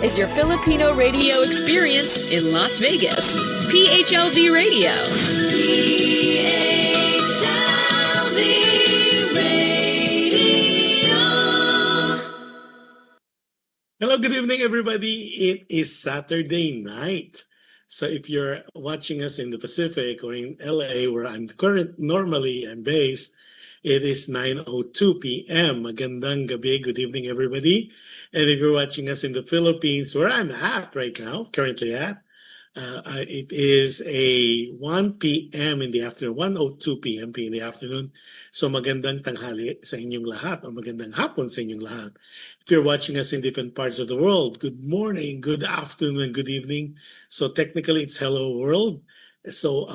is your Filipino radio experience in Las Vegas. PHLV Radio. PHLV Radio. Hello, good evening, everybody. It is Saturday night. So if you're watching us in the Pacific or in LA, where normally I'm based, it is 9:02 p.m. Magandang gabi. Good evening, everybody. And if you're watching us in the Philippines, where I'm at right now, currently at, it is a 1 p.m. in the afternoon, 1:02 p.m. in the afternoon. So magandang tanghali sa inyong lahat o magandang hapon sa inyong lahat. If you're watching us in different parts of the world, good morning, good afternoon, and good evening. So technically it's hello world. So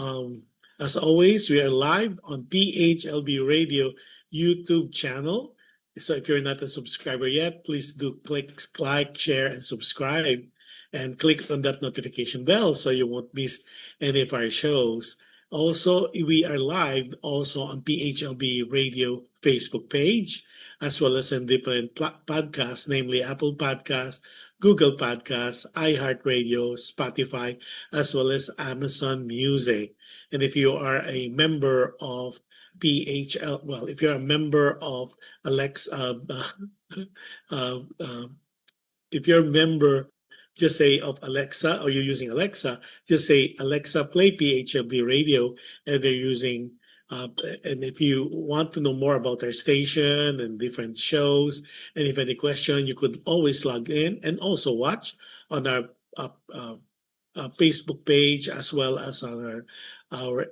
as always, we are live on PHLV Radio YouTube channel. So if you're not a subscriber yet, please do click like, share, and subscribe. And click on that notification bell so you won't miss any of our shows. Also, we are live also on PHLB Radio Facebook page, as well as in different podcasts, namely Apple Podcasts, Google Podcasts, iHeartRadio, Spotify, as well as Amazon Music. And if you are a member of if you're a member of Alexa, if you're a member, just say of Alexa, or you're using Alexa, just say, Alexa, play PHLB Radio, and they're using, and if you want to know more about our station and different shows, and if any question, you could always log in and also watch on our Facebook page, as well as on our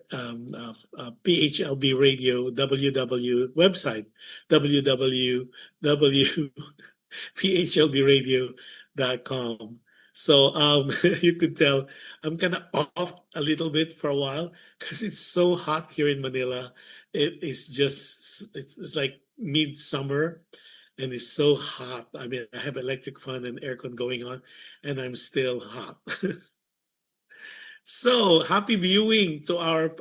PHLB Radio website, www.phlbradio.com. So you could tell I'm kind of off a little bit for a while because it's so hot here in Manila. It's like midsummer and it's so hot. I mean, I have electric fan and aircon going on and I'm still hot. So happy viewing to our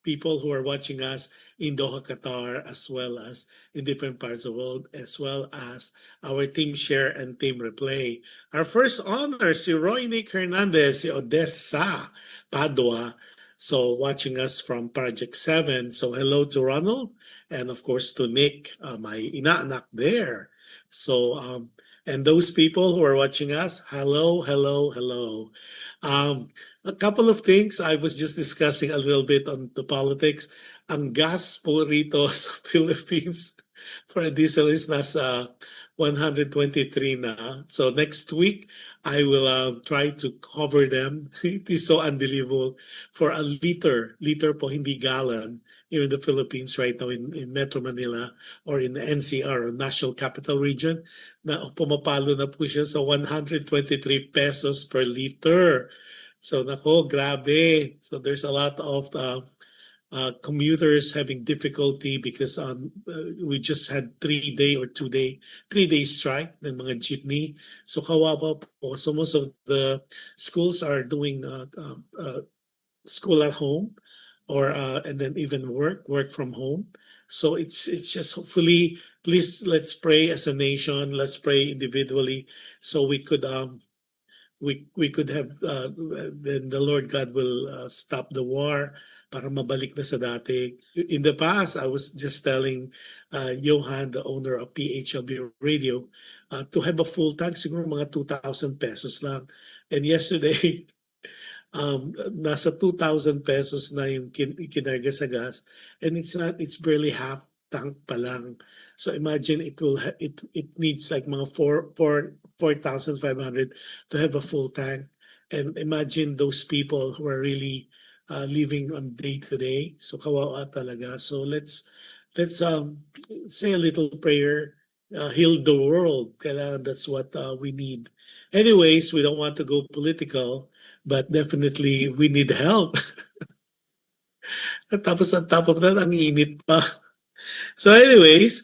people who are watching us in Doha, Qatar, as well as in different parts of the world, as well as our team share and team replay. Our first honor, si Roy Nick Hernandez, si Odessa Padua, so watching us from Project 7. So hello to Ronald, and of course to Nick, my inaanak there. So, and those people who are watching us, hello, hello, hello. A couple of things I was just discussing a little bit on the politics. Ang gas po rito sa Philippines for a diesel is nasa 123 na. So next week, I will try to cover them. It is so unbelievable. For a liter po, hindi gallon, here in the Philippines right now in Metro Manila or in the NCR, or National Capital Region, na pumapalo na po siya sa 123 pesos per liter. So nako, grabe. So there's a lot of commuters having difficulty because we just had 3-day strike ng mga jeepney. So kawawa po. So most of the schools are doing school at home, or and then even work from home. So it's just hopefully, please, let's pray as a nation, let's pray individually, so we could we could have then the Lord God will stop the war para mabalik na sa dati. In the past, I was just telling Johan, the owner of PHLB Radio, to have a full tank, siguro mga 2,000 pesos lang. And yesterday, nasa 2,000 pesos na yung kinarga sa gas, and it's barely half tank pa lang. So imagine it needs like mga 4,500 to have a full tank. And imagine those people who are really living on day to day. So kawawa talaga. So let's say a little prayer, heal the world. Kailangan, that's what we need. Anyways, we don't want to go political, but definitely we need help. At tapos on top of that, ang init pa. So anyways,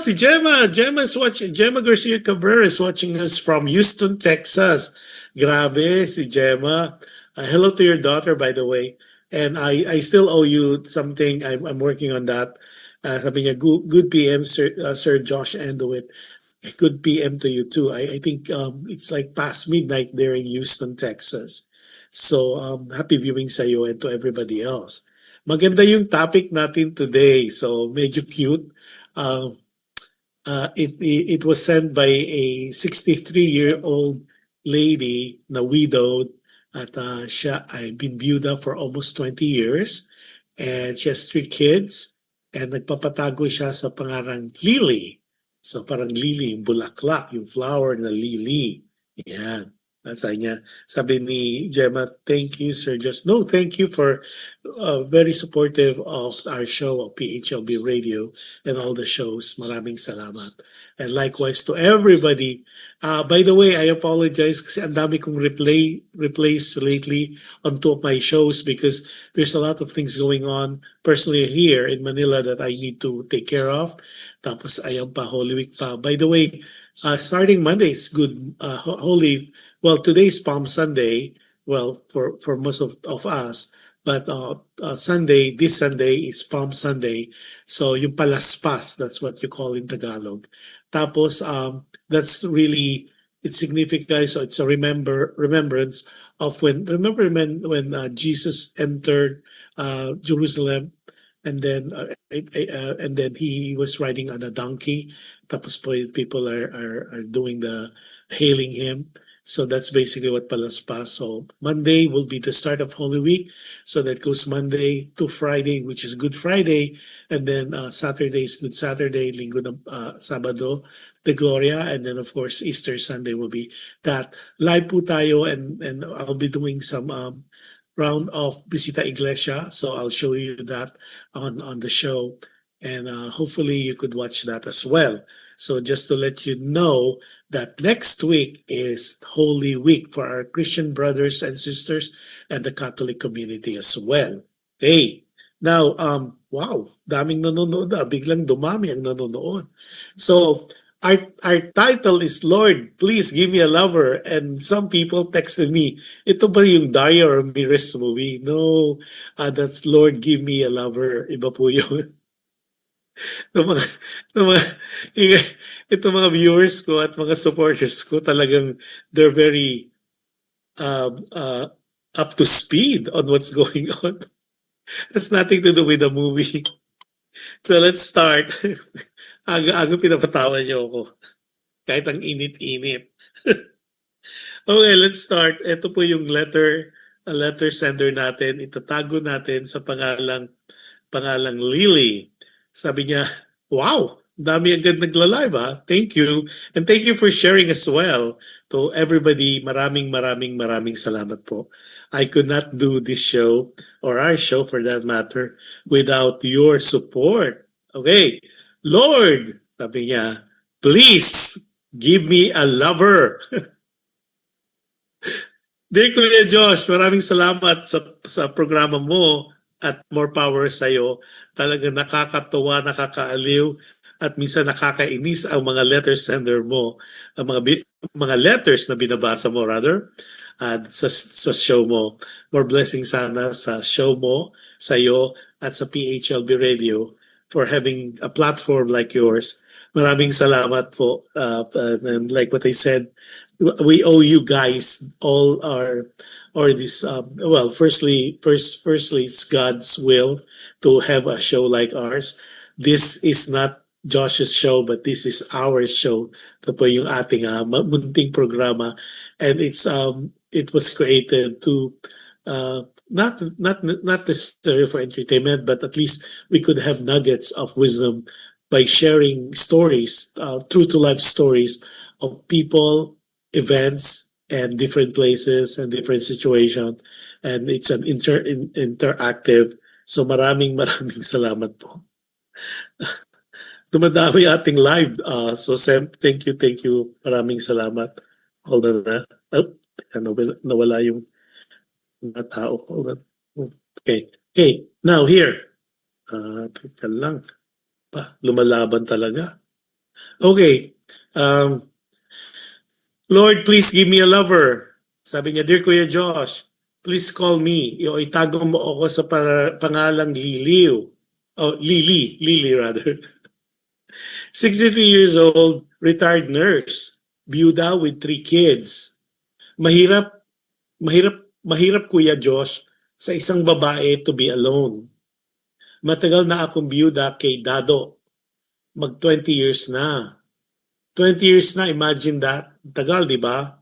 si Gemma is watching. Gemma Garcia Cabrera is watching us from Houston, Texas. Grabe, si Gemma. Hello to your daughter, by the way. And I still owe you something. I'm working on that. Sabi niya, good PM, Sir Josh Endowit. Good PM to you too. I think it's like past midnight there in Houston, Texas. So happy viewing sa iyo and to everybody else. Maganda yung topic natin today. So medyo cute. Um, it was sent by a 63-year-old lady na widowed at siya ay been byuda for almost 20 years and she has 3 kids and nagpapatago siya sa pangarang Lily. So parang lily, yung bulaklak, yung flower na lily. Yan. Sabi niya, sabi ni Gemma, thank you, Sir Just. No, thank you for very supportive of our show of PHLB Radio and all the shows. Maraming salamat. And likewise to everybody. By the way, I apologize kasi ang dami kong replays lately on two of my shows because there's a lot of things going on personally here in Manila that I need to take care of. Tapos ayan pa, Holy Week pa. By the way, starting Monday is good, well, today's Palm Sunday, well, for most of us, but Sunday, this Sunday is Palm Sunday. So yung palaspas, that's what you call in Tagalog. Tapos, that's really, it's significant, so it's a remembrance of remember when Jesus entered Jerusalem, and then he was riding on a donkey. Tapos po people are doing the hailing him. So that's basically what palaspas. So Monday will be the start of Holy Week. So that goes Monday to Friday, which is Good Friday, and then Saturday is Good Saturday, Linggo na Sabado, de Gloria, and then of course Easter Sunday will be that. Live po tayo, and I'll be doing some round of Visita Iglesia. So I'll show you that on the show, and hopefully you could watch that as well. So just to let you know that next week is Holy Week for our Christian brothers and sisters and the Catholic community as well. Okay. Now, wow, daming nanonood na. Biglang dumami ang nanonood. So, our title is Lord, Please Give Me a Lover. And some people texted me, ito ba yung Daria Ramirez movie? No, that's Lord, Give Me a Lover. Iba po yun. Itong mga, itong mga, itong mga viewers ko at mga supporters ko talagang they're very up to speed on what's going on. That's nothing to do with the movie. So let's start. Aga-aga pinapatawa niyo ako. Kahit ang init-init. Okay, let's start. Ito po yung letter sender natin. Itatago natin sa pangalang Lily. Sabi niya, wow, dami agad nagla-live ha. Thank you. And thank you for sharing as well to everybody. Maraming salamat po. I could not do this show or our show for that matter without your support. Okay. Lord, sabi niya, please give me a lover. Dear Kuya Josh, maraming salamat sa programa mo at more power sa iyo. Talagang nakakatuwa, nakakaaliw, at minsan nakakainis ang mga letter sender mo, ang mga letters na binabasa mo rather, sa show mo. More blessings sana sa show mo, sa iyo, at sa PHLB Radio for having a platform like yours. Maraming salamat po. And like what I said, we owe you guys all our or this well, firstly it's God's will to have a show like ours. This is not Josh's show, but this is our show. Ito po yung ating munting programa, and it was created to not necessarily for entertainment, but at least we could have nuggets of wisdom by sharing stories, true to life stories of people, events, and different places and different situation, and it's an interactive. So maraming salamat po. Dumadami ating live. So thank you. Maraming salamat. Hold on na. Oh, nawala yung mga tao. Hold on. Okay. Now here. Teka lang. Lumalaban talaga. Okay. Lord, please give me a lover. Sabi niya, Dear Kuya Josh, please call me. Itago mo ako sa pangalang Liliw. Oh, Lily rather. 63 years old, retired nurse, byuda with 3 kids. Mahirap, mahirap Kuya Josh sa isang babae to be alone. Matagal na akong byuda kay Dado. Mag 20 years na. 20 years na, imagine that. Tagal, di ba?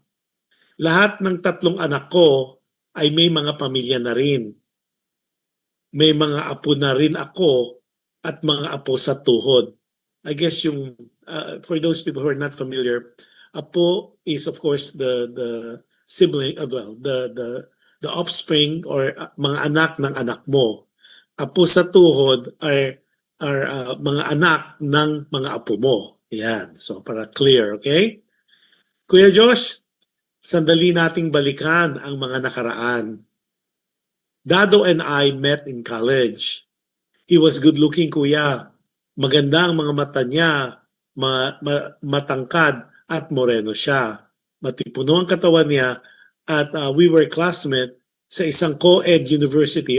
Lahat ng 3 anak ko ay may mga pamilya na rin. May mga apo na rin ako at mga apo sa tuhod. I guess for those people who are not familiar, apo is of course the sibling, the offspring or mga anak ng anak mo. Apo sa tuhod are mga anak ng mga apo mo. Yan. So para clear, okay? Kuya Josh, sandali nating balikan ang mga nakaraan. Dado and I met in college. He was good looking, kuya. Maganda ang mga mata niya, matangkad at moreno siya. Matipuno ang katawan niya at we were classmates sa isang co-ed university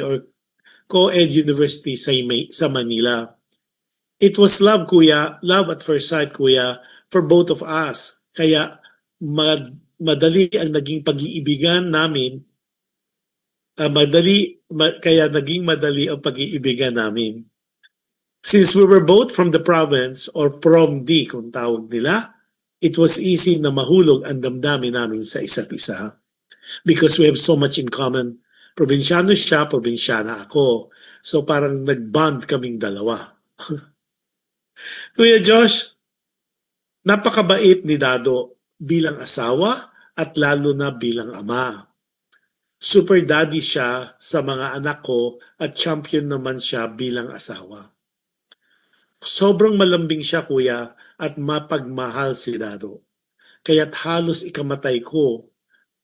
sa Manila. It was love, kuya, love at first sight, kuya, for both of us. Kaya madali ang naging pag-iibigan namin. Kaya naging madali ang pag-iibigan namin. Since we were both from the province or PROMD kung tawag nila, it was easy na mahulog ang damdamin namin sa isa't isa. Because we have so much in common. Probinsyano siya, probinsyana ako. So parang nag-bond kaming dalawa. Kuya Josh, napakabait ni Dado bilang asawa at lalo na bilang ama. Super daddy siya sa mga anak ko at champion naman siya bilang asawa. Sobrang malambing siya, kuya, at mapagmahal si Dado. Kaya't halos ikamatay ko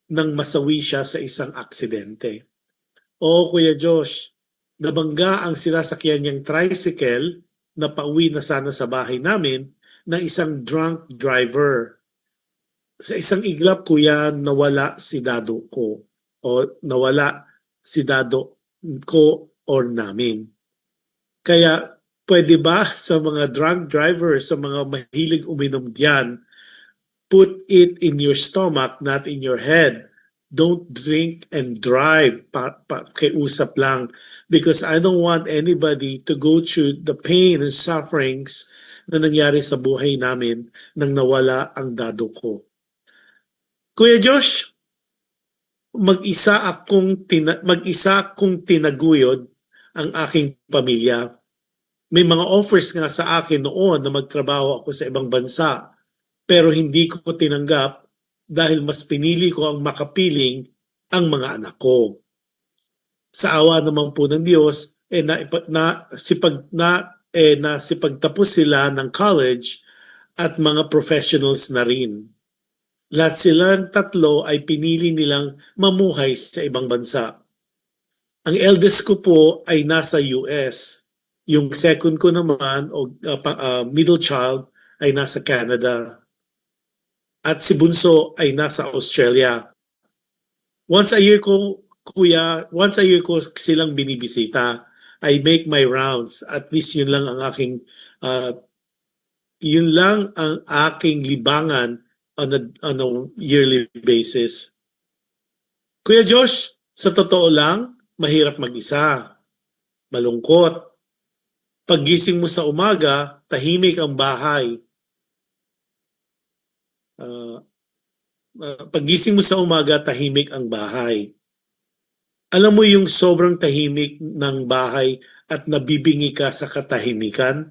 nang masawi siya sa isang aksidente. Oo, Kuya Josh, nabangga ang sinasakyan niyang tricycle na pauwi na sana sa bahay namin ng isang drunk driver. Sa isang iglap, kuya, nawala si Dado ko. O nawala si Dado ko or namin. Kaya pwede ba sa mga drunk driver, sa mga mahilig uminom diyan, put it in your stomach, not in your head. Don't drink and drive. Pakiusap lang. Because I don't want anybody to go through the pain and sufferings na nangyari sa buhay namin nang nawala ang Dado ko. Kuya Josh, mag-isa akong tinaguyod ang aking pamilya. May mga offers nga sa akin noon na magtrabaho ako sa ibang bansa, pero hindi ko tinanggap dahil mas pinili ko ang makapiling ang mga anak ko. Sa awa naman po ng Diyos, nasipagtapos sila ng college at mga professionals na rin. Lahat silang 3 ay pinili nilang mamuhay sa ibang bansa. Ang eldest ko po ay nasa US. Yung second ko naman, middle child, ay nasa Canada. At si Bunso ay nasa Australia. Once a year ko silang binibisita. I make my rounds. At least yun lang ang aking libangan on a yearly basis. Kuya Josh, sa totoo lang, mahirap mag-isa. Malungkot. Paggising mo sa umaga, tahimik ang bahay. Paggising mo sa umaga, tahimik ang bahay. Alam mo yung sobrang tahimik ng bahay at nabibingi ka sa katahimikan?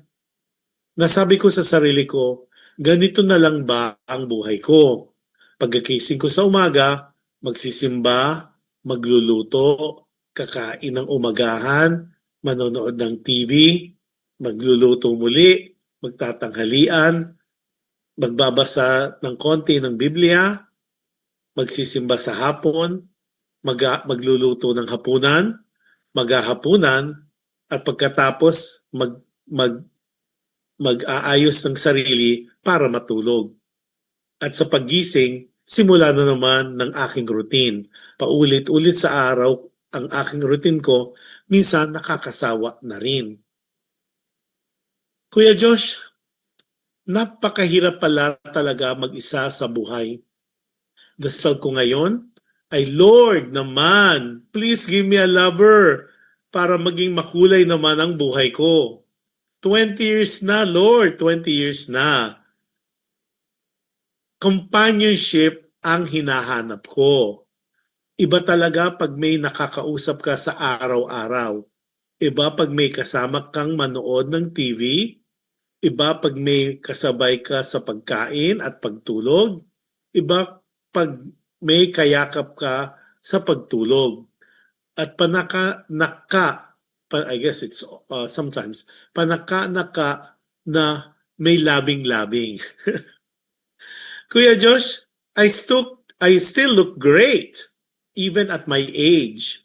Nasabi ko sa sarili ko, ganito na lang ba ang buhay ko? Pagkakising ko sa umaga, magsisimba, magluluto, kakain ng umagahan, manonood ng TV, magluluto muli, magtatanghalian, magbabasa ng konti ng Biblia, magsisimba sa hapon, magluluto ng hapunan, maghahapunan, at pagkatapos mag-aayos ng sarili para matulog. At sa paggising, simula na naman ng aking routine. Paulit-ulit sa araw ang aking routine ko, minsan nakakasawa na rin. Kuya Josh, Napakahirap pala talaga mag-isa sa buhay. Dasal ko ngayon ay, Lord naman, please give me a lover para maging makulay naman ang buhay ko. 20 years na, Lord, 20 years na. Companionship ang hinahanap ko. Iba talaga pag may nakakausap ka sa araw-araw. Iba pag may kasama kang manood ng TV. Iba pag may kasabay ka sa pagkain at pagtulog. Iba pag may kayakap ka sa pagtulog. At I guess it's sometimes, panaka-naka na may labing-labing. Kuya Josh, I still look great even at my age.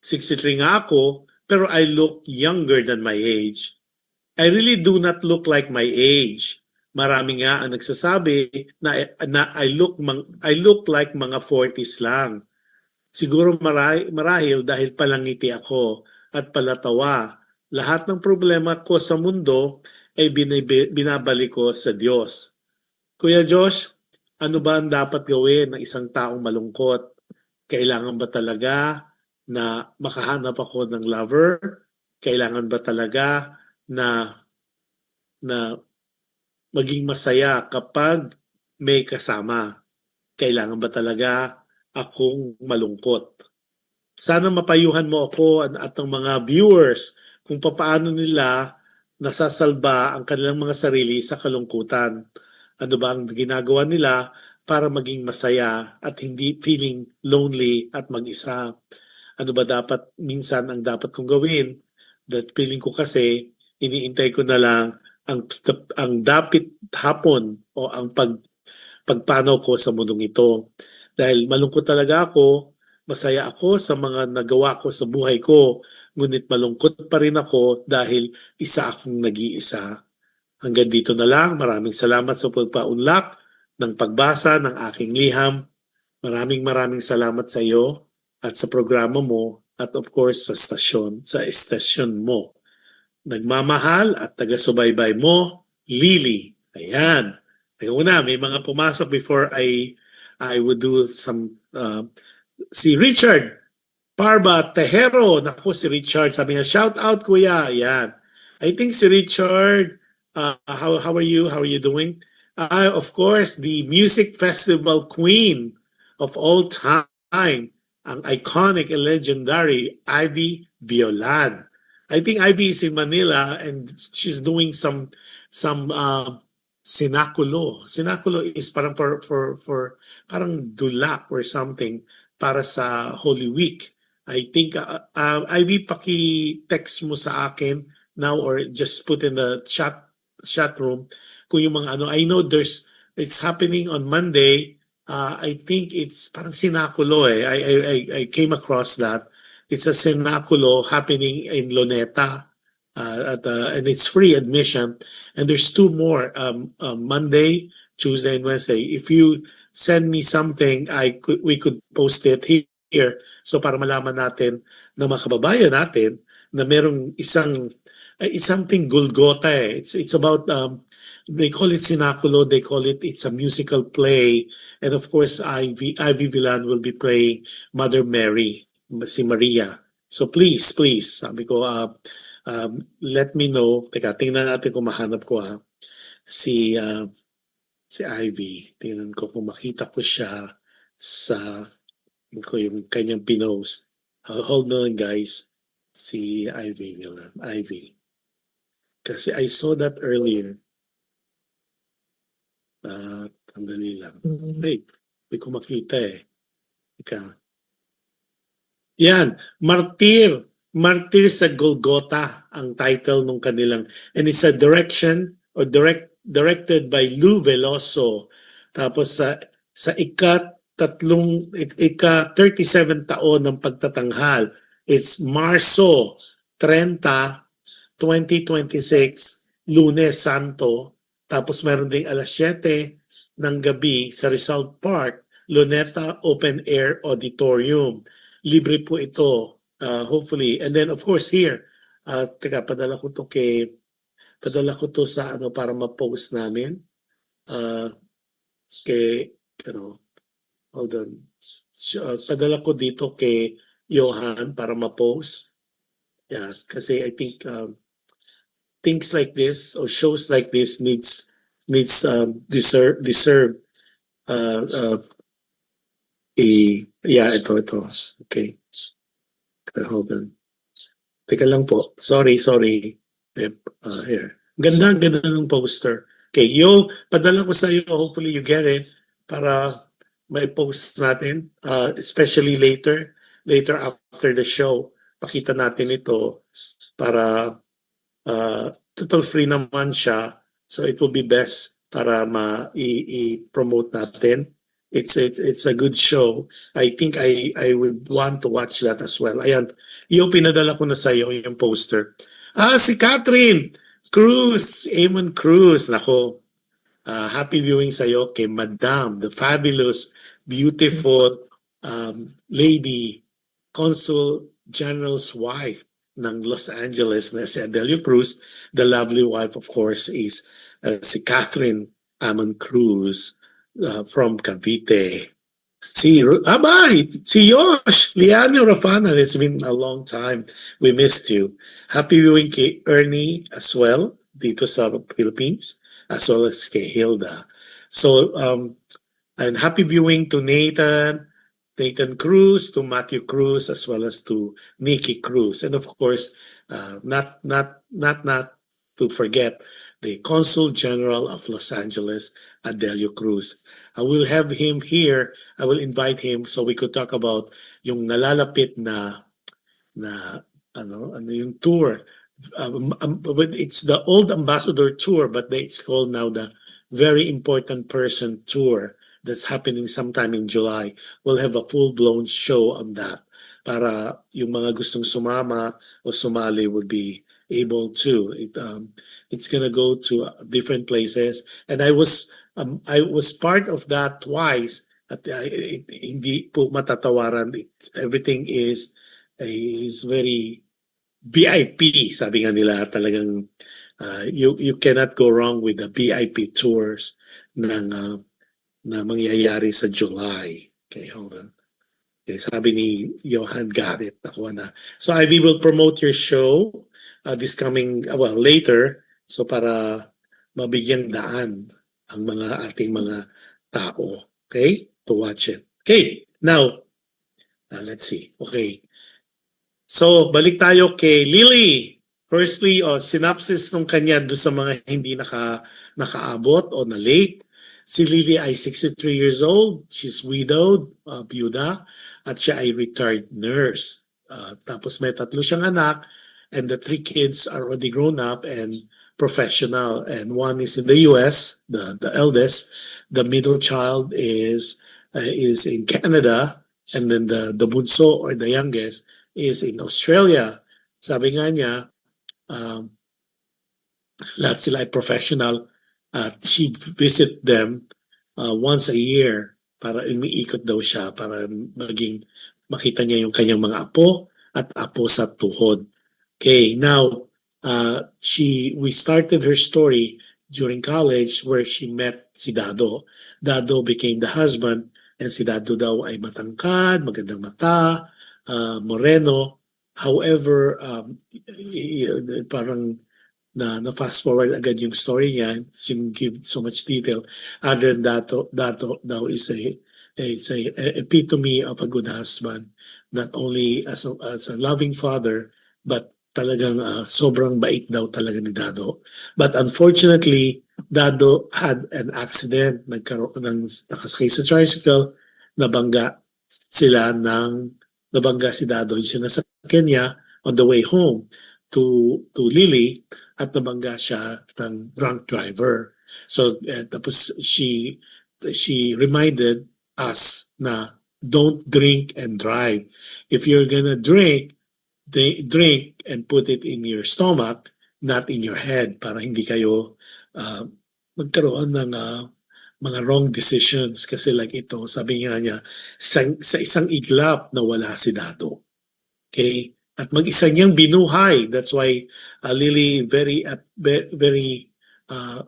63 nga ako, pero I look younger than my age. I really do not look like my age. Marami nga ang nagsasabi na I look like mga 40s lang. Siguro marahil dahil palangiti ako at palatawa. Lahat ng problema ko sa mundo ay binabalik ko sa Diyos. Kuya Josh, ano ba ang dapat gawin ng isang taong malungkot? Kailangan ba talaga na makahanap ako ng lover? Kailangan ba talaga na maging masaya kapag may kasama? Kailangan ba talaga akong malungkot? Sana mapayuhan mo ako at ang mga viewers kung paano nila nasasalba ang kanilang mga sarili sa kalungkutan. Ano ba ang ginagawa nila para maging masaya at hindi feeling lonely at mag-isa? Ano ba minsan ang dapat kong gawin? That feeling ko kasi, iniintay ko na lang ang dapit hapon o ang pagpanaw ko sa mundong ito. Dahil malungkot talaga ako, masaya ako sa mga nagawa ko sa buhay ko, ngunit malungkot pa rin ako dahil isa akong nag-iisa. Hanggang dito na lang. Maraming salamat sa pagpaunlak ng pagbasa ng aking liham. Maraming salamat sa iyo at sa programa mo at of course sa estasyon mo. Nagmamahal at taga-subaybay mo, Lily. Ayan. Teka muna, may mga pumasok before I would do some si Richard Parba Tejero. Naku, si Richard. Sabi niya, shout out kuya. Ayan. I think si Richard, how are you? How are you doing? Of course, the music festival queen of all time, ang iconic and legendary Ivy Violan. I think Ivy is in Manila and she's doing some sinakulo. Sinakulo is parang for parang dula or something para sa Holy Week. I think Ivy, paki-text mo sa akin now or just put in the chat room kung yung mga ano. I know it's happening on Monday. I think it's parang sinakulo eh. I came across that. It's a sinakulo happening in Luneta. And it's free admission. And there's two more, Monday, Tuesday, and Wednesday. If you send me something, we could post it here. So para malaman natin na mga kababayan natin na merong something Golgotha eh. It's about they call it sinakulo, it's a musical play, and of course Ivy Villan will be playing Mother Mary, si Maria. So please, sabi ko, let me know. Teka, tingnan natin kung mahanap ko si Ivy. Tingnan ko kung makita ko siya sa yung kanyang pinost. Hold on guys. Si Ivy Villan. Ivy. Kasi I saw that earlier. Tandali lang. Wait, hindi ko makita eh. Yan, Martir sa Golgotha ang title ng kanilang, and it's a directed by Lou Veloso. Tapos sa ika-37 taon ng pagtatanghal, it's Marso 30, 2026, Lunes Santo. Tapos meron ding alas 7 ng gabi sa Rizal Park, Luneta Open Air Auditorium. Libre po ito, hopefully. And then of course here, teka, padala ko to kay Padala ko to sa ano para ma-post namin. Kay, ano, hold on. Padala ko dito kay Johan para ma-post. Yeah, kasi I think things like this or shows like this needs deserve uh, uh, yeah, ito. Okay. Hold on. Teka lang po. Sorry. Here. Ganda ng poster. Okay, padala ko sa iyo. Hopefully you get it para may post natin. Especially later after the show. Pakita natin ito para total free naman siya. So it will be best para i-promote natin. It's a good show. I think I would want to watch that as well. Ayan, pinadala ko na sa iyo yung poster. Si Catherine Cruz, Amon Cruz. Nako, happy viewing sa iyo kay Madam, the fabulous, beautiful lady, Consul General's wife ng Los Angeles na si Adelio Cruz. The lovely wife, of course, is si Catherine Amon Cruz from Cavite. Si Yosh Liano Rafana. It's been a long time. We missed you. Happy viewing kay Ernie as well dito sa Philippines, as well as kay Hilda. So and happy viewing to Nathan Cruz, to Matthew Cruz, as well as to Nikki Cruz, and of course, not to forget the Consul General of Los Angeles, Adelio Cruz. I will have him here. I will invite him so we could talk about yung nalalapit na ano yung tour. It's the old ambassador tour, but it's called now the very important person tour that's happening sometime in July. We'll have a full-blown show on that para yung mga gustong sumama o sumali would be able to. It's gonna go to different places, and I was part of that twice at hindi po matatawaran. Everything is very VIP, sabi nga nila, talagang you cannot go wrong with the VIP tours na mangyayari sa July. Okay, hold on. Okay, sabi ni Johan, got it. Nakuha na. So Ivy will promote your show this coming, later. So para mabigyang daan ang ating mga tao. Okay? To watch it. Okay, now, let's see. Okay. So, balik tayo kay Lily. Firstly, synopsis nung kanya doon sa mga hindi nakaabot o na-late. Si Lily ay 63 years old. She's widowed, byuda, at siya ay retired nurse. Tapos may 3 siyang anak, and the 3 kids are already grown up and professional. And one is in the US, the eldest. The middle child is in Canada, and then the bunso or the youngest is in Australia. Sabi nga niya, lahat sila ay professional at she visit them once a year para umiikot daw siya para makita niya yung kanyang mga apo at apo sa tuhod. Okay, now we started her story during college where she met si Dado. Dado became the husband, and si Dado daw ay matangkad, magandang mata, moreno. However, parang na fast forward agad yung story niya. She didn't give so much detail. Other than Dado daw is a epitome of a good husband, not only as a loving father, but talagang sobrang bait daw talaga ni Dado. But unfortunately, Dado had an accident, nakasakay sa tricycle, nabangga si Dado yung sinasakyan niya on the way home to Lily, at nabangga siya ng drunk driver. So tapos she reminded us na don't drink and drive. If you're gonna drink and put it in your stomach, not in your head, para hindi kayo magkaroon ng mga wrong decisions. Kasi like ito, sabi nga niya, sa isang iglap na wala si Dado. Okay? at mag-isa niyang binuhay. That's why Lily, very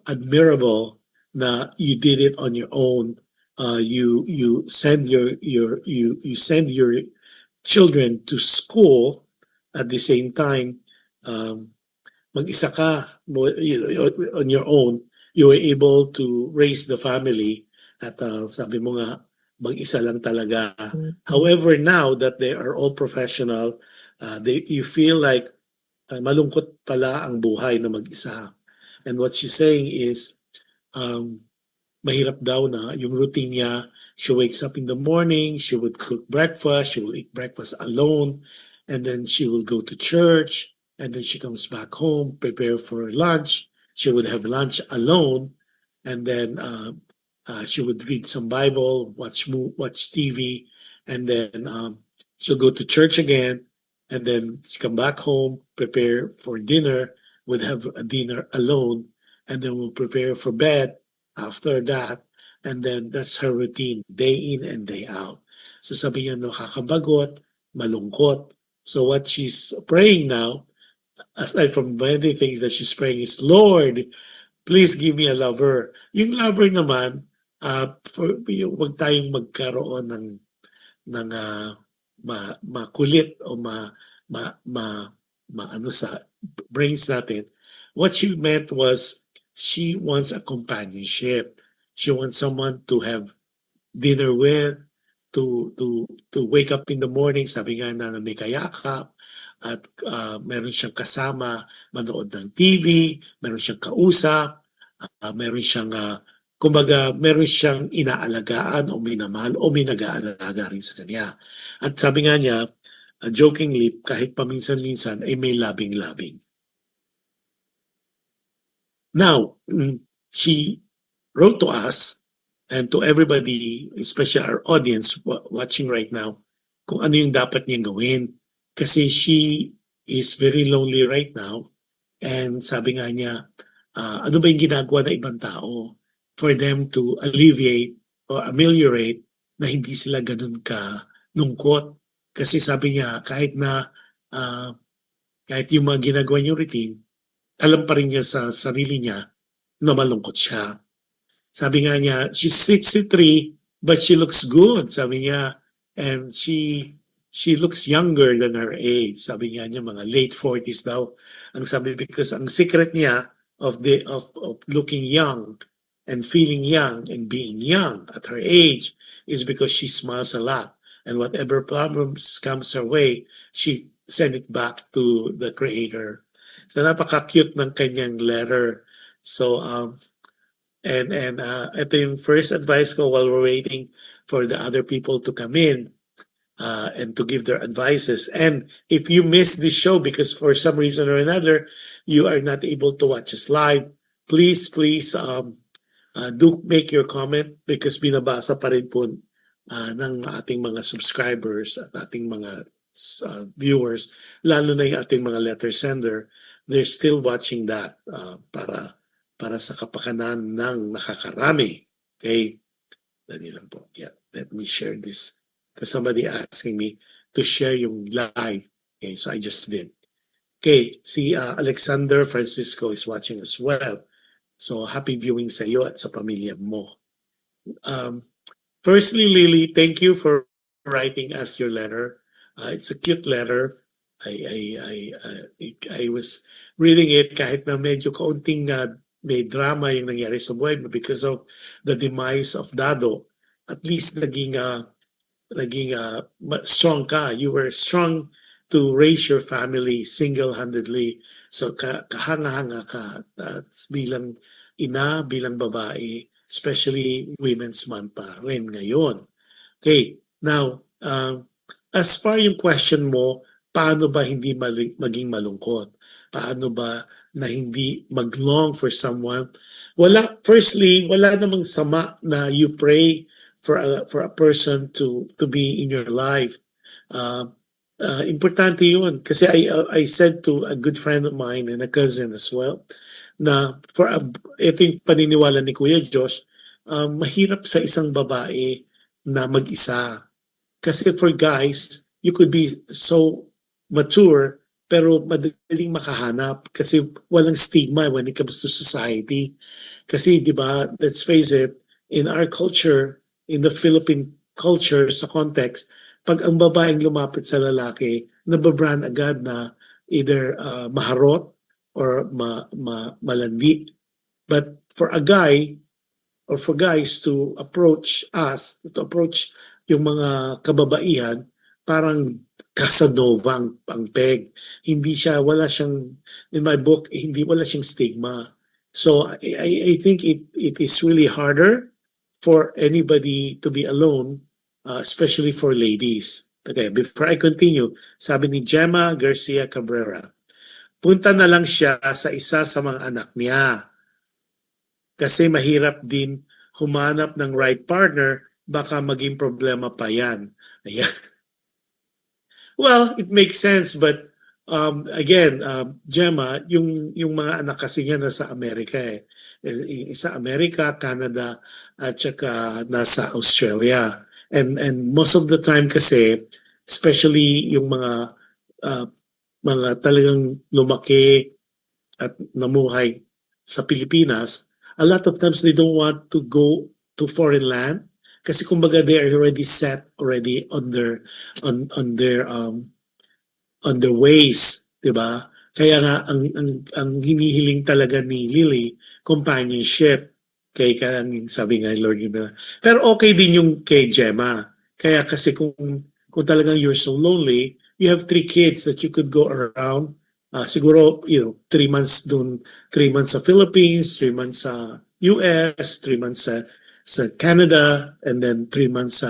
admirable na you did it on your own. You send you send your children to school at the same time. Um, Mag-isa ka on your own, you were able to raise the family at sabi mo nga, mag-isa lang talaga. However, now that they are all professional, you feel like malungkot pala ang buhay na mag-isa. And what she's saying is, um, mahirap daw na yung routine niya. She wakes up in the morning, she would cook breakfast, she will eat breakfast alone, and then she will go to church, and then she comes back home, prepare for lunch. She would have lunch alone, and then she would read some Bible, watch TV, and then she'll go to church again, and then she come back home, prepare for dinner, would have a dinner alone, and then will prepare for bed after that. And then that's her routine, day in and day out. So sabi niya, nakakabagot, malungkot. So what she's praying now, aside from many things that she's praying is, Lord, please give me a lover. Yung lover naman, wag tayong magkaroon ng makulit o ano sa brains natin. What she meant was she wants a companionship. She wants someone to have dinner with, to wake up in the morning, sabi nga na may kayakap, at meron siyang kasama manood ng TV, meron siyang kausap, meron siyang kumbaga meron siyang inaalagaan o minamahal o may nag-aalaga rin sa kanya. At sabi nga niya, jokingly, kahit paminsan-minsan ay may labing-labing. Now, she wrote to us and to everybody, especially our audience watching right now, kung ano yung dapat niyang gawin. Kasi she is very lonely right now. And sabi nga niya, ano ba yung ginagawa ng ibang tao for them to alleviate or ameliorate na hindi sila ganun ka lungkot. Kasi sabi niya, kahit yung mga ginagawa niyong routine, alam pa rin niya sa sarili niya na malungkot siya. Sabi nga niya, she's 63 but she looks good, sabi niya. And she looks younger than her age. Sabi niya mga late 40s daw. Ang sabi, because ang secret niya of looking young and feeling young and being young at her age is because she smiles a lot. And whatever problems comes her way, she send it back to the Creator. So napaka-cute ng kanyang letter. So and ito yung first advice ko while we're waiting for the other people to come in and to give their advices. And if you miss this show because for some reason or another you are not able to watch us live, please do make your comment because binabasa pa rin po ng ating mga subscribers at ating mga viewers, lalo na yung ating mga letter sender. They're still watching that para sa kapakanan ng nakakarami. Okay? Dali lang po. Yeah, let me share this. Because somebody asking me to share yung live. Okay, so I just did. Okay, si Alexander Francisco is watching as well. So happy viewing sa iyo at sa pamilya mo. Firstly, Lily, thank you for writing us your letter. It's a cute letter. I was reading it kahit na medyo kaunting may drama yung nangyari sa buhay mo because of the demise of Dado. At least naging strong ka. You were strong to raise your family single-handedly. So kahanga-hanga ka bilang ina, bilang babae, especially Women's Month pa rin ngayon. Okay, now, as far yung question mo, paano ba hindi maging malungkot? Paano ba na hindi mag-long for someone? Firstly, wala namang sama na you pray for a person to be in your life. Importante yun. Kasi I said to a good friend of mine and a cousin as well, na ito yung paniniwala ni Kuya Josh, mahirap sa isang babae na mag-isa. Kasi for guys, you could be so mature pero madaling makahanap kasi walang stigma when it comes to society. Kasi 'di ba, let's face it, in our culture, in the Philippine culture sa context, pag ang babaeng lumapit sa lalaki, nababrand agad na either maharot or malandi. But for a guy, or for guys to approach us, to approach yung mga kababaihan, parang Casanova ang peg. Hindi siya, wala siyang, in my book, hindi, wala siyang stigma. So I think it is really harder for anybody to be alone, especially for ladies. Okay, before I continue, sabi ni Gemma Garcia Cabrera, punta na lang siya sa isa sa mga anak niya kasi mahirap din humanap ng right partner, baka maging problema pa yan. Ayan. Well, it makes sense, but again, Gemma, yung mga anak kasi niya nasa Amerika eh. Sa Amerika, Canada, at saka nasa Australia. And most of the time kasi, especially yung mga talagang lumaki at namuhay sa Pilipinas, a lot of times they don't want to go to foreign land kasi kumbaga they are already set already on their on their ways, 'di ba? Kaya nga ang hinihiling talaga ni Lily companionship. Kaya sabi nga Lord yun. Pero okay din yung kay Gemma. Kaya kasi kung talagang you're so lonely, you have 3 kids that you could go around. Siguro, 3 months dun, 3 months sa Philippines, 3 months sa US, 3 months sa Canada, and then 3 months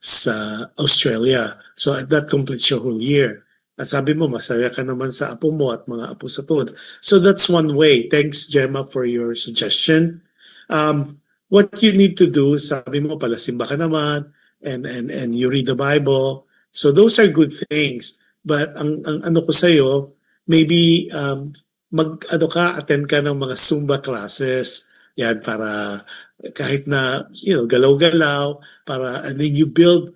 sa Australia. So that completes your whole year. At sabi mo, masaya ka naman sa apo mo at mga apo sa tuod. So that's one way. Thanks, Gemma, for your suggestion. What you need to do, sabi mo, palasimba ka naman, and you read the Bible. So those are good things. But ang ano ko sa'yo, maybe attend ka ng mga Zumba classes. Yan, para kahit na, galaw-galaw, and then you build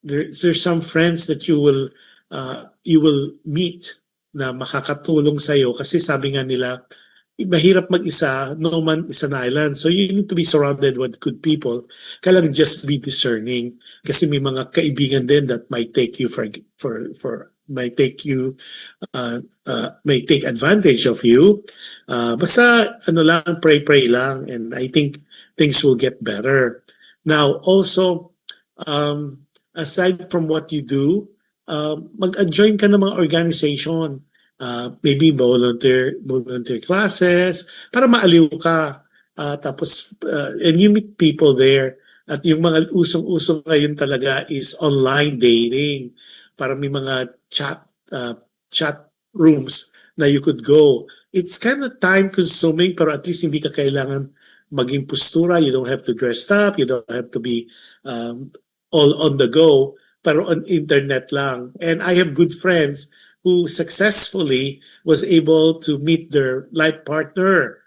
there's some friends that you will meet na makakatulong sa'yo. Kasi sabi nga nila, mahirap mag-isa, no man is an island. So you need to be surrounded with good people. Kailangan just be discerning. Kasi may mga kaibigan din that might take you may take advantage of you. Basta pray lang, and I think things will get better. Now also, aside from what you do, mag-join ka ng mga organization, maybe volunteer classes para maaliw ka, tapos and you meet people there. At yung mga usong-usong ngayon talaga is online dating, para may mga chat rooms na you could go. It's kind of time consuming, pero at least hindi ka kailangan maging postura. You don't have to dress up, you don't have to be all on the go, pero on internet lang. And I have good friends who successfully was able to meet their life partner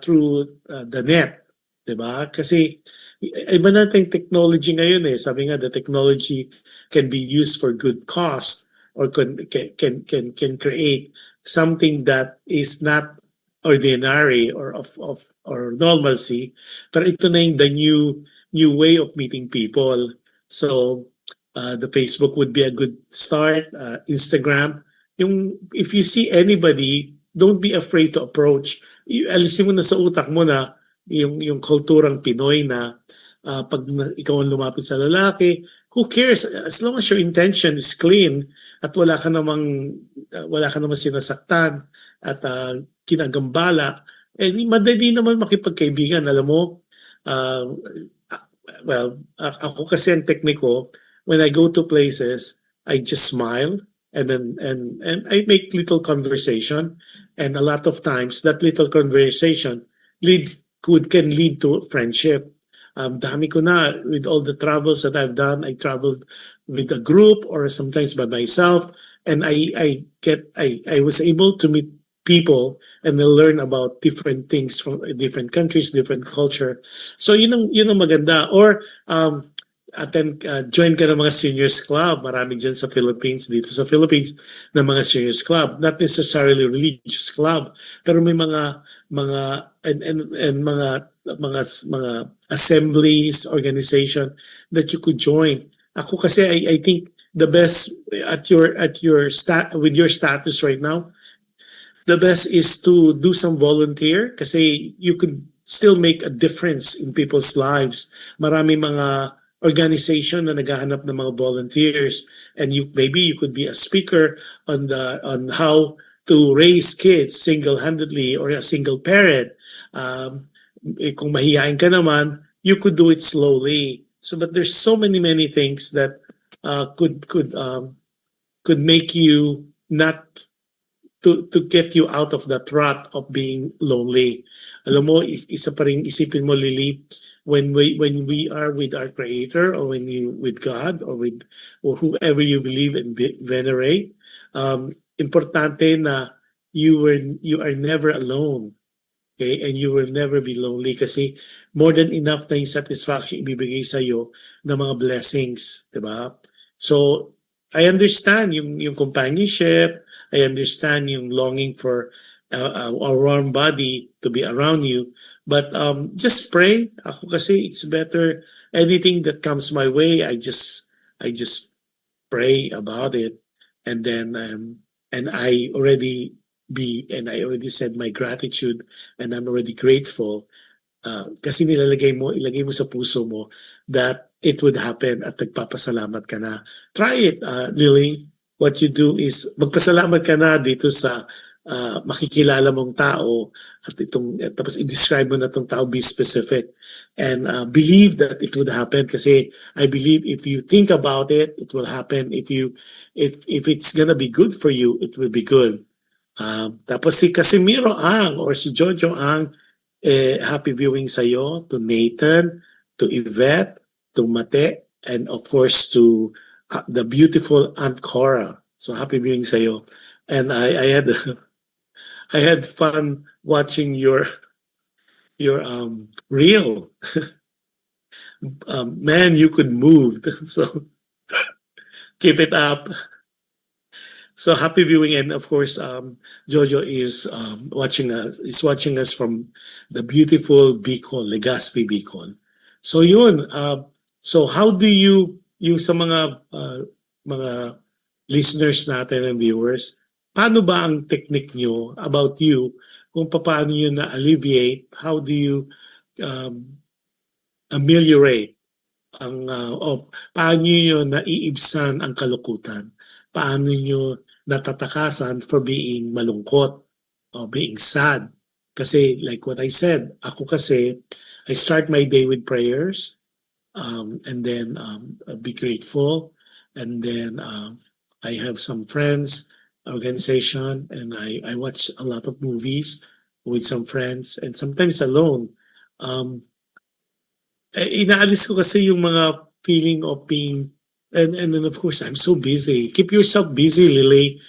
through the net. Diba? Kasi iba natin technology ngayon eh. Sabi nga, the technology can be used for good cost, or can create something that is not ordinary or or normalcy. Pero ito na yung the new way of meeting people. So the Facebook would be a good start. Instagram. If you see anybody, don't be afraid to approach. Alisin mo na sa utak mo na yung kulturang Pinoy na pag ikaw ang lumapit sa lalaki, who cares as long as your intention is clean at wala ka namang sinasaktan at kinagambala, madali naman makipagkaibigan. Alam mo, ako kasi ang tekniko, when I go to places, I just smile and I make little conversation, and a lot of times that little conversation can lead to friendship. Dami ko na, with all the travels that I've done, I traveled with a group or sometimes by myself, and I was able to meet people and learn about different things from different countries, different culture. So yun ang maganda. Or join ka ng mga seniors club. Marami dyan sa Philippines, dito sa Philippines, na mga seniors club. Not necessarily religious club, pero may mga and mga assemblies, organization that you could join. Ako kasi I think the best with your status right now, the best is to do some volunteer kasi you could still make a difference in people's lives. Marami mga organization na naghahanap ng mga volunteers, and maybe you could be a speaker on how to raise kids single-handedly or a single parent. Kung mahihain ka naman, you could do it slowly. So, but there's so many things that could make you not to get you out of that rut of being lonely. Alam mo, isa pa rin isipin mo, Lily, when we are with our Creator, or when you with God, or whoever you believe and venerate, importante na you are never alone. Okay? And you will never be lonely kasi more than enough na yung satisfaction ibibigay sa'yo ng mga blessings. Diba? So, I understand yung companionship. I understand yung longing for a warm body to be around you. But just pray. Ako kasi it's better. Anything that comes my way, I just pray about it. And then and I already said my gratitude, and I'm already grateful. Kasi ilagay mo sa puso mo that it would happen at nagpapasalamat ka na. Try it, Lily. What you do is magpasalamat ka na dito sa makikilala mong tao, at tapos i-describe mo na itong tao, be specific, and believe that it would happen. Kasi I believe if you think about it, it will happen. If it's gonna be good for you, it will be good. Tapos si Casimiro Ang or si Jojo Ang, happy viewing sa'yo, to Nathan, to Yvette, to Mate, and of course to the beautiful Aunt Cora. So happy viewing sa'yo. And I had I had fun watching your reel. Man, you could move. So keep it up. So happy viewing, and of course, Jojo is watching us from the beautiful Bicol, Legazpi, Bicol. So yun. So how do you sa mga listeners natin and viewers, paano ba ang technique nyo about you? Kung paano nyo na-alleviate, how do you ameliorate paano nyo naiibsan ang kalungkutan? Paano nyo natatakasan for being malungkot or being sad? Kasi like what I said, ako kasi, I start my day with prayers, and then be grateful, and then I have some friends, organization, and I watch a lot of movies with some friends, and sometimes alone. Inaalis ko kasi yung mga feeling of being, and then of course I'm so busy. Keep yourself busy, Lily.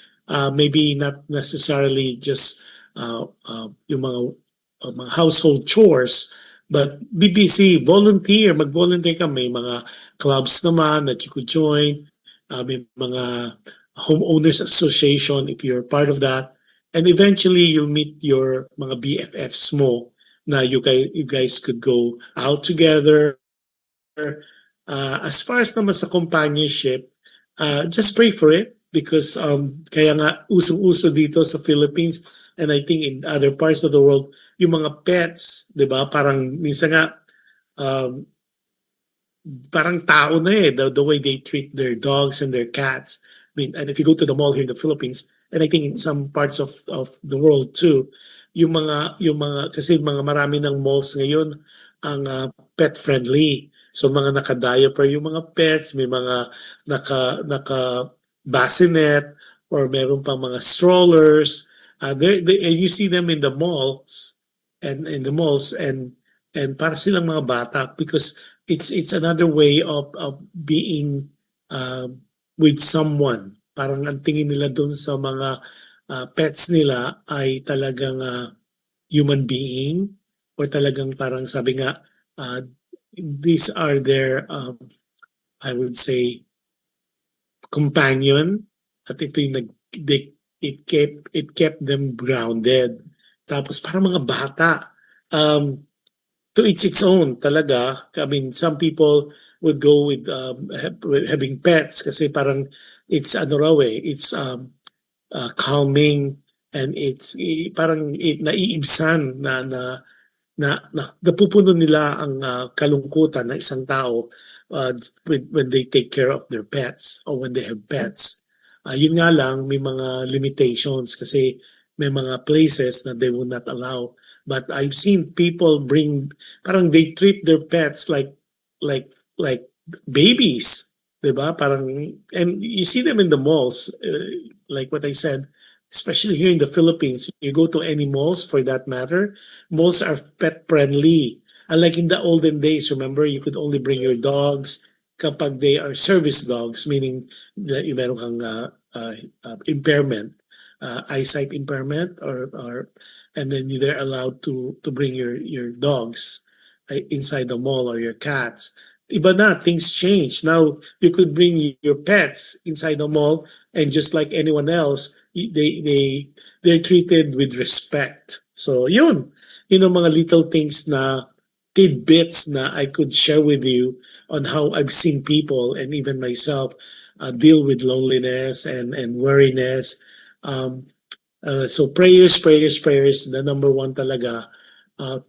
Maybe not necessarily just yung mga household chores, but be busy, mag-volunteer ka. May mga clubs naman that you could join, may mga homeowners association if you're part of that, and eventually you'll meet your mga BFFs mo na you guys could go out together. As far as naman sa companionship, just pray for it, because kaya nga usong-uso dito sa Philippines, and I think in other parts of the world, yung mga pets, 'di ba? Parang minsan nga parang tao na the way they treat their dogs and their cats. I mean, and if you go to the mall here in the Philippines, and I think in some parts of the world too, yung mga kasi mga marami ng malls ngayon ang pet friendly. So mga naka-diaper yung mga pets, may mga naka bassinet, or meron pang mga strollers. And you see them in the malls, and para silang mga bata, because it's another way of being with someone. Parang ang tingin nila doon sa mga pets nila ay talagang human being, or talagang parang sabi nga, these are their I would say, companion. At ito yung it kept them grounded. Tapos parang mga bata. Um, to each its own talaga. I mean, some people would go with having pets kasi parang it's ano raw it's calming, and parang naiibsan na napupuno nila ang kalungkutan ng isang tao uh, when they take care of their pets or when they have pets. Yun nga lang, may mga limitations kasi may mga places na they will not allow. But I've seen people parang they treat their pets like like babies, 'di ba? Parang, and you see them in the malls, like what I said, especially here in the Philippines. You go to any malls for that matter, malls are pet friendly. Unlike in the olden days, remember, you could only bring your dogs kapag they are service dogs, meaning that you meron kang impairment, eyesight impairment, or and then they're allowed to bring your dogs inside the mall, or your cats. Iba na, things change. Now, you could bring your pets inside the mall, and just like anyone else, they're treated with respect. So, yun ang mga little things na tidbits na I could share with you on how I've seen people and even myself deal with loneliness and worriness. So prayers, the number one talaga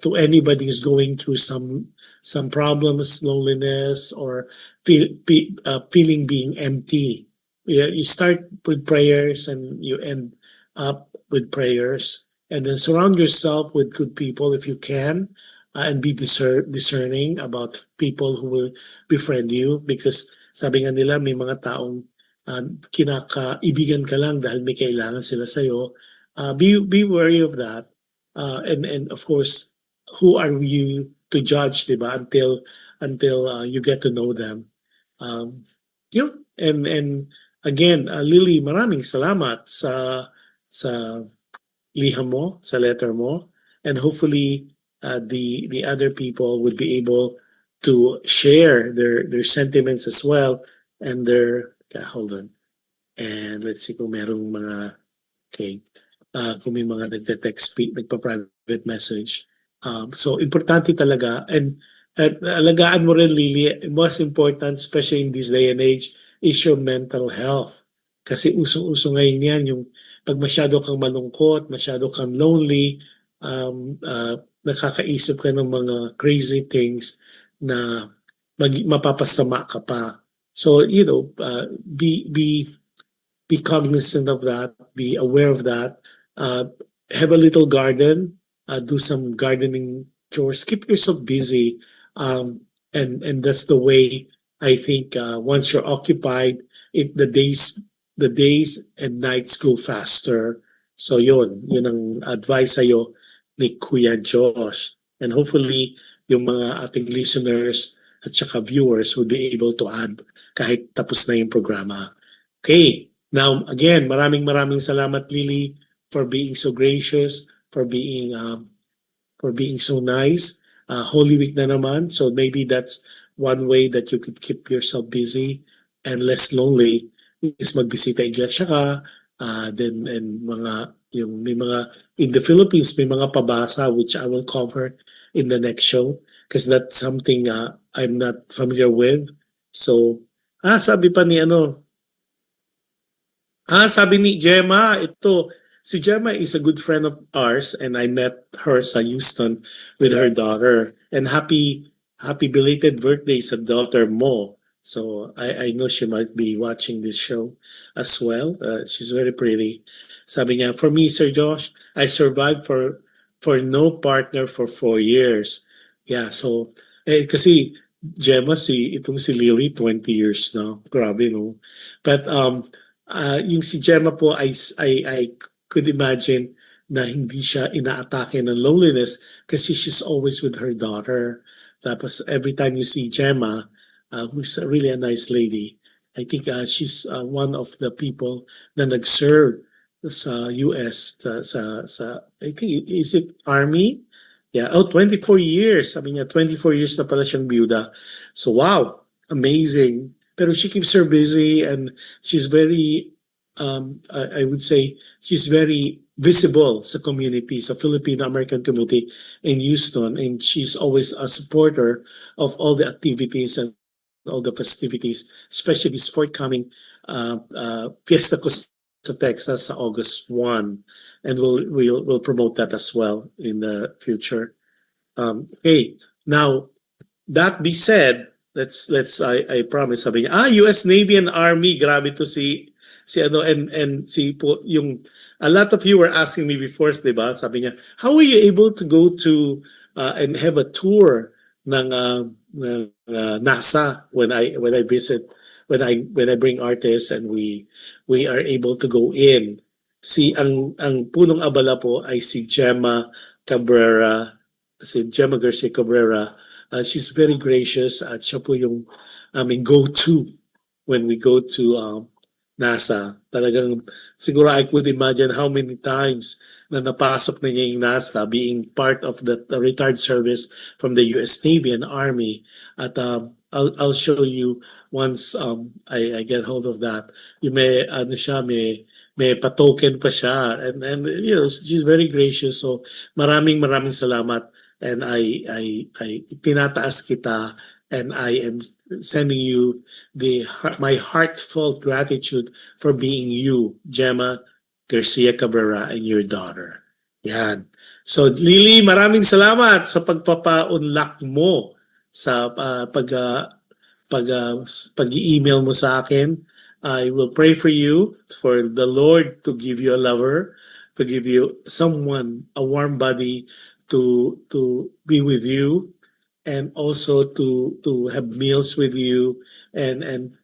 to anybody who's going through some problems, loneliness, or feeling being empty. You start with prayers and you end up with prayers, and then surround yourself with good people if you can, and be discerning about people who will befriend you, because sabi nga nila may mga taong kinakaibigan ka lang dahil may kailangan sila sa'yo. Be wary of that. And of course, who are you to judge, di ba? Until you get to know them. Yun. And again, Lily, maraming salamat sa liham mo, sa letter mo. And hopefully, the other people would be able to share their sentiments as well, and hold on. And let's see kung merong mga, okay, kung may mga nagpa-private message. So, importante talaga. And alagaan mo rin, Lily, most important, especially in this day and age, is your mental health. Kasi usong-uso ngayon yan, yung pag masyado kang malungkot, masyado kang lonely, nakakaisip ka ng mga crazy things na mapapasama ka pa. So, be cognizant of that, be aware of that. Have a little garden, do some gardening chores, keep yourself busy. And that's the way I think once you're occupied, the days and nights go faster. So yun ang advice sa'yo ni Kuya Josh. And hopefully, yung mga ating listeners at saka viewers will be able to add kahit tapos na yung programa. Okay. Now, again, maraming salamat, Lily, for being so gracious, for being so nice. Holy Week na naman, so maybe that's one way that you could keep yourself busy and less lonely is magbisita iglesia ka, then and may mga in the Philippines may mga pabasa which I will cover in the next show because that's something I'm not familiar with. So, sabi pa ni sabi ni Gemma, si Gemma is a good friend of ours and I met her sa Houston with her daughter. And happy belated birthday sa daughter mo. So I know she might be watching this show as well. She's very pretty. Sabi niya, for me, Sir Josh, I survived for no partner for 4 years. Yeah, so kasi Gemma, itong si Lily, 20 years na. Grabe, no? But yung si Gemma po, I could imagine na hindi siya inaatake ng loneliness kasi she's always with her daughter. Tapos every time you see Gemma, who's really a nice lady, I think she's one of the people na nag-serve sa US, I think, is it Army? Yeah, 24 years. Sabi niya, 24 years na pala siyang byuda. So wow, amazing. pero she keeps her busy, and she's very, I would say, she's very visible sa community, sa Filipino-American community in Houston, and she's always a supporter of all the activities and all the festivities, especially this forthcoming Fiesta ko sa Texas sa August 1, and we'll promote that as well in the future. Okay, now that be said, let's I promise, sabi niya, US Navy and Army, grabe to si ano, and si po yung a lot of you were asking me before, 'di ba? Sabi niya, how were you able to go to and have a tour ng NASA when I visit, when I bring artists, and we are able to go in. Ang punong abala po ay si Cabrera, Gemma Garcia Cabrera. She's very gracious at siya po yung aming go-to when we go to NASA. Talagang siguro I could imagine how many times na napasok na niya yung NASA, being part of the retired service from the US Navy and Army. At I'll show you once I get hold of that. Yung may pa-token pa siya, and you know, she's very gracious. So maraming salamat, and I tinataas kita, and I am sending you my heartfelt gratitude for being you, Gemma Garcia Cabrera, and your daughter. Yan. So Lily, maraming salamat sa pagpapa-unlock mo sa pag-email mo sa akin. I will pray for you, for the Lord to give you a lover, to give you someone, a warm body to be with you, and also to have meals with you, and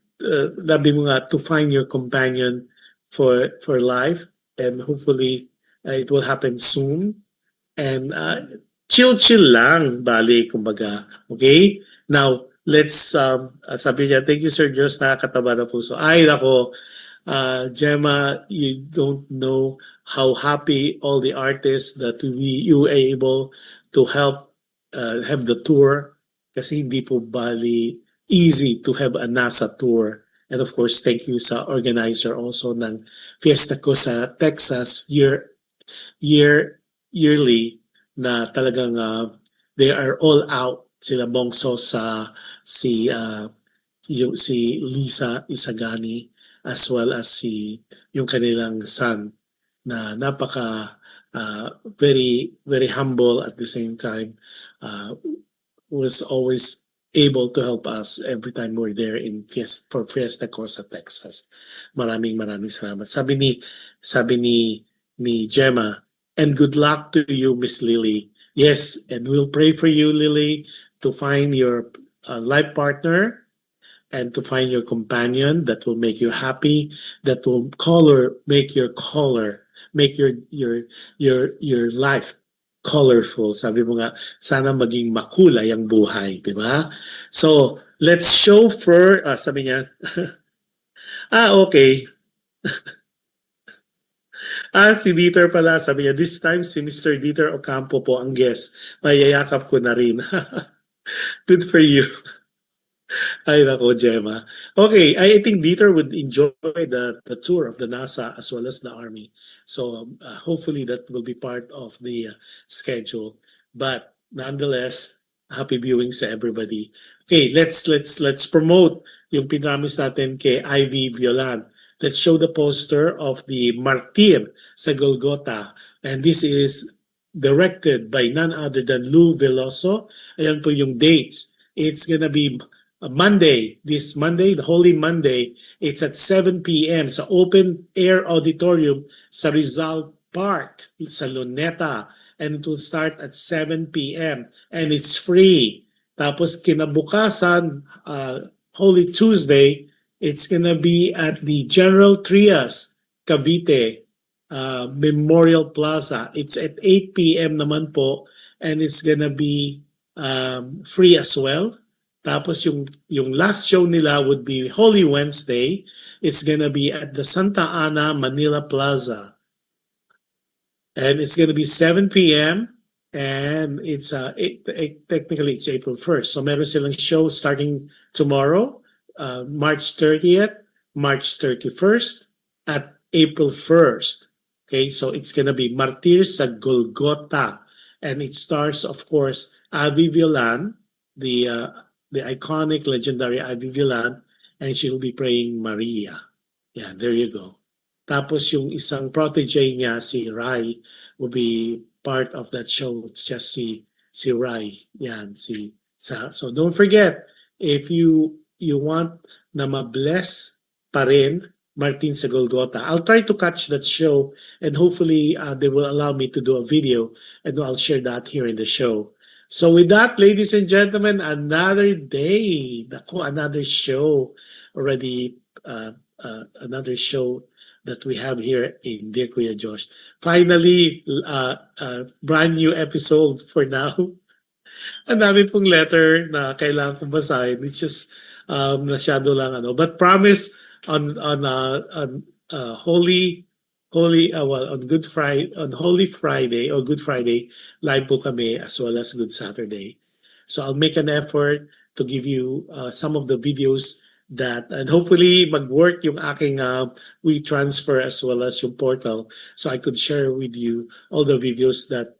labi mo nga, to find your companion for life, and hopefully it will happen soon, and chill lang, bali, kumbaga. Okay, now let's sabi niya, thank you Sir Diyos, nakakataba na puso. Ay nako, Gemma, you don't know how happy all the artists that you are able to help have the tour, kasi hindi po bali easy to have a NASA tour. And of course, thank you sa organizer also ng Fiesta ko sa Texas yearly, na talagang they are all out, sila Bongso, si Lisa Isagani, as well as yung kanilang son, na napaka very humble, at the same time was always able to help us every time we're there for Fiesta Cosa, Texas. Maraming salamat. Sabi ni Gemma, and good luck to you, Miss Lily. Yes, and we'll pray for you, Lily, to find your life partner, and to find your companion that will make you happy, that will make your life colorful. Sabi mo nga, sana maging makulay ang buhay, di ba? So, let's show for, sabi niya, okay. Si Dieter pala, sabi niya, this time si Mr. Dieter Ocampo po ang guest. Mayayakap ko na rin. Good for you. Ay nako, Gemma. Okay, I think Dieter would enjoy the tour of the NASA as well as the Army. So hopefully that will be part of the schedule. But nonetheless, happy viewing sa everybody. Okay, let's promote yung pinramis natin kay Ivy Violan. Let's show the poster of the Martir sa Golgota. And this is directed by none other than Lou Veloso. Ayan po yung dates. It's gonna be this Monday, the Holy Monday. It's at 7 p.m. sa open air auditorium sa Rizal Park sa Luneta, and it will start at 7 p.m. and it's free. Tapos kinabukasan, Holy Tuesday, it's gonna be at the General Trias Cavite Memorial Plaza. It's at 8 p.m. naman po, and it's gonna be free as well. Tapos yung last show nila would be Holy Wednesday. It's gonna be at the Santa Ana Manila Plaza. And it's gonna be 7 p.m. and it's technically it's April 1st. So meron silang show starting tomorrow March 30th, March 31st, at April 1st. Okay, so it's gonna be Martir sa Golgota. And it stars, of course, Avi Villan, the iconic, legendary Avi Villan, and she'll be praying Maria. Yeah, there you go. Tapos yung isang protege niya, si Rai, will be part of that show. Siya si Rai. Yan, so don't forget, if you want na ma-bless pa rin Martin sa Golgota, I'll try to catch that show and hopefully they will allow me to do a video and I'll share that here in the show. So with that, ladies and gentlemen, another day, another show already, another show that we have here in Dear Kuya Josh. Finally, brand new episode for now. Ang dami pong letter na kailangan kong basahin. It's just masyado lang ano. But promise on on Good Friday, on Holy Friday or Good Friday, live po kami as well as Good Saturday. So I'll make an effort to give you some of the videos that, and hopefully mag-work yung aking WeTransfer as well as yung portal, so I could share with you all the videos that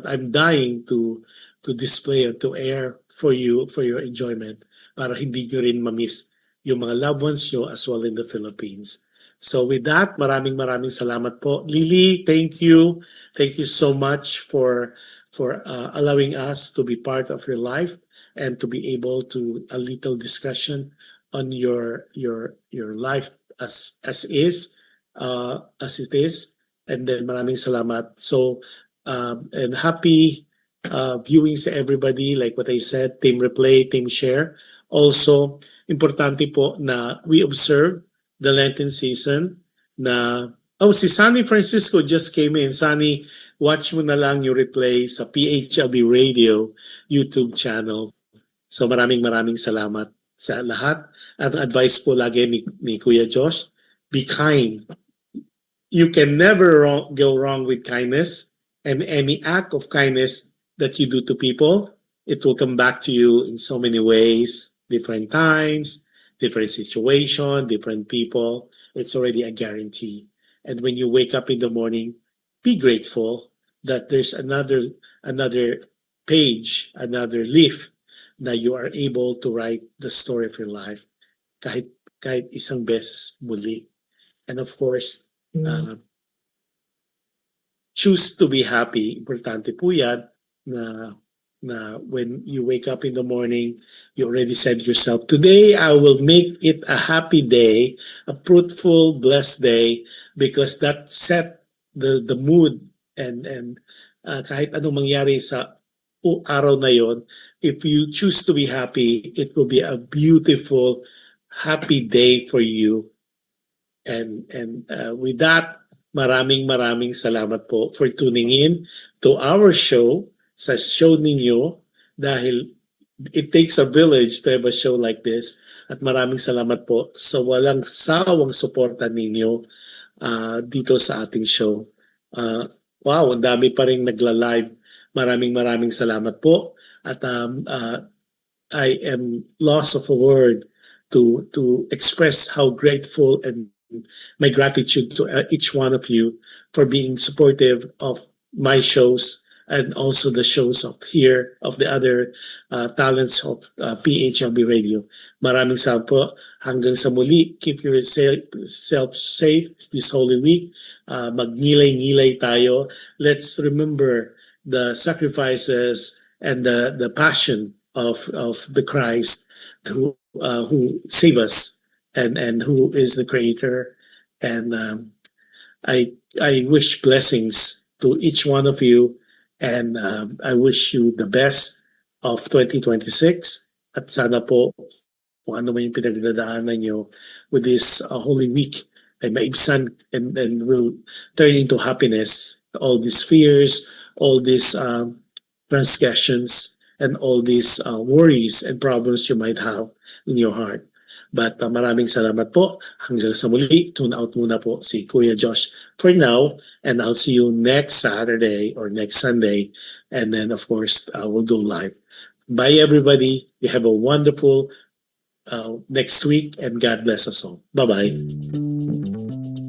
I'm dying to display and to air for you for your enjoyment, para hindi nyo rin ma-miss yung mga loved ones nyo as well in the Philippines. So with that, maraming salamat po. Lily, thank you. Thank you so much for allowing us to be part of your life and to be able to a little discussion on your life as is, as it is. And then maraming salamat. So and happy viewing sa everybody. Like what I said, team replay, team share. Also, importante po na we observe the Lenten season na, si Sunny Francisco just came in. Sunny, watch mo na lang yung replay sa PHLV Radio YouTube channel. So maraming salamat sa lahat. At advice po lagi ni Kuya Josh, be kind. You can never go wrong with kindness, and any act of kindness that you do to people, it will come back to you in so many ways, different times, different situation, different people. It's already a guarantee. And when you wake up in the morning, be grateful that there's another page, another leaf that you are able to write the story of your life kahit isang beses muli. And of course, choose to be happy. Importante po yan na when you wake up in the morning, you already said to yourself, today I will make it a happy day, a fruitful, blessed day, because that set the mood and kahit anong mangyari sa araw na yon, if you choose to be happy, it will be a beautiful, happy day for you. And with that, maraming salamat po for tuning in to our show, sa show ninyo, dahil it takes a village to have a show like this. At maraming salamat po sa walang sawang suporta ninyo dito sa ating show. Wow, ang dami pa rin nagla-live. Maraming salamat po. At I am lost of a word to express how grateful and my gratitude to each one of you for being supportive of my shows and also the shows of the other talents of PHLB Radio. Maraming salamat po. Hanggang sa muli, keep yourself safe this Holy Week. Magnilay-ngilay tayo. Let's remember the sacrifices and the passion of the Christ who saved us and who is the Creator. And I wish blessings to each one of you. And I wish you the best of 2026. At sana po, kung ano man yung pinagdadaanan nyo with this Holy Week, ay maibsan and will turn into happiness. All these fears, all these transgressions, and all these worries and problems you might have in your heart. But maraming salamat po. Hanggang sa muli, tune out muna po si Kuya Josh for now. And I'll see you next Saturday or next Sunday. And then, of course, we'll go live. Bye, everybody. You have a wonderful next week, and God bless us all. Bye bye.